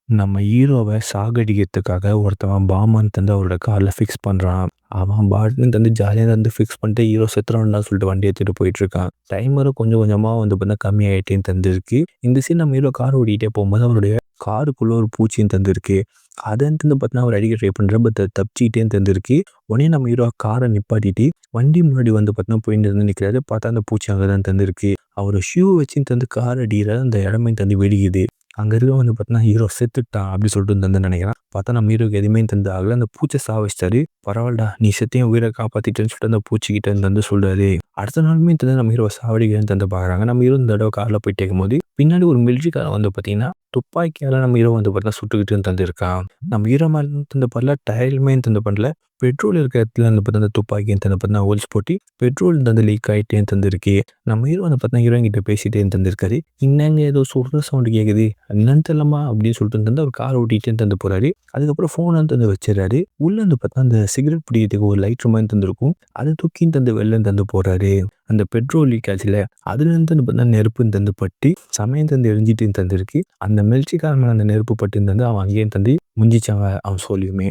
நம்ம ஹீரோவ சாகடிக்கிறதுக்காக ஒருத்தவன் பாமான்னு தந்து அவரோட கார்ல ஃபிக்ஸ் பண்றான். அவன் பாட்டுன்னு தந்து ஜாலியா வந்து ஃபிக்ஸ் பண்ணிட்டு ஹீரோ செத்துருவான்டான்னு சொல்லிட்டு வண்டி எடுத்துட்டு போயிட்டுருக்கான். டைமரும் கொஞ்சம் கொஞ்சமா வந்து பார்த்தீங்கன்னா கம்மியாயிட்டேன்னு தந்திருக்கு. இந்த சீன் நம்ம ஹீரோ கார் ஓட்டிக்கிட்டே போகும்போது அவருடைய காருக்குள்ள ஒரு பூச்சியும் தந்திருக்கு. அதன்ட்டு வந்து பார்த்தீங்கன்னா அவர் அடிக்க ட்ரை பண்றாரு. பட் அது தப்பிச்சுக்கிட்டேன்னு தந்திருக்கு. உடனே நம்ம ஹீரோ காரை நிப்பாட்டிட்டு வண்டி முன்னாடி வந்து பார்த்தீங்கன்னா போயிட்டு வந்து நிற்கிறாரு. பார்த்தா அந்த பூச்சி அங்கே தான் தந்திருக்கு. அவர் ஷூ வச்சு தந்து கார் அடிக்கிறாரு. அந்த இடமே தந்து வெடிக்குது. அங்க இருக்கவன் வந்து பார்த்தீங்கன்னா, ஹீரோ செத்துட்டான் அப்படி சொல்லிட்டு வந்து நெனைக்கிறான். பார்த்தா நம்ம ஹீரோக்கு எதுவுமே தந்து ஆகல. அந்த பூச்ச சாவடிச்சுட்டாரு. பரவால்லடா நீ செத்து என் உயிர காப்பாத்திட்டேன்னு சொல்லிட்டு அந்த பூச்சிகிட்ட இருந்து வந்து சொல்றாரு. அடுத்த நாளுமே தந்து நம்ம ஹீரோவ சாவடிக்கிறேன்னு தந்து பார்க்குறாங்க. நம்ம ஹீரோ இந்த தடவ கார்ல போயிட்டே இருக்கும்போது, பின்னாடி ஒரு மிலிட்டரிக்காரன் வந்து பார்த்தீங்கன்னா, துப்பாக்கியால நம்ம ஹீரோ வந்து பார்த்தீங்கன்னா சுட்டுக்கிட்டு தந்திருக்கான். நம்ம ஹீரோ மேல தந்து பண்ணல, டயருமே தந்து பண்ணல. பெட்ரோல் இருக்கிற இடத்துல வந்து பார்த்தா அந்த துப்பாக்கி தந்து பார்த்தீங்கன்னா ஹோல்ஸ் போட்டு, பெட்ரோல் தந்து லீக் ஆயிட்டே தந்திருக்கு. நம்ம ஹீரோ வந்து பார்த்தீங்கன்னா ஹீரோயின் கிட்ட பேசிட்டே தந்திருக்காரு. "என்னங்க ஏதோ சுடுற சவுண்ட் கேட்குது. என்னன்னு தெரியலம்மா" அப்படின்னு சொல்லிட்டு வந்து அவர் கார் ஓட்டிகிட்டே தந்து போறாரு. அதுக்கப்புறம் ஃபோன தந்து வச்சுறாரு. உள்ள வந்து பார்த்தா அந்த சிகரெட் பிடிக்கிறதுக்கு ஒரு லைட்டர் மாரி தந்திருக்கும். அத தூக்கி தந்து வெளில தந்து போறாரு. அந்த பெட்ரோல் லீக் ஆச்சுல்ல, அதுலேருந்து வந்து பார்த்தீங்கன்னா நெருப்பு தந்து பட்டு, சமயம் தந்து எரிஞ்சிட்டு தந்திருக்கு. அந்த மிலிட்டரிக்காரன் மேல அந்த நெருப்பு பட்டு தந்து அவன் அங்கேயே தந்து முடிஞ்சிச்சு அவன் அவன் சோலியுமே.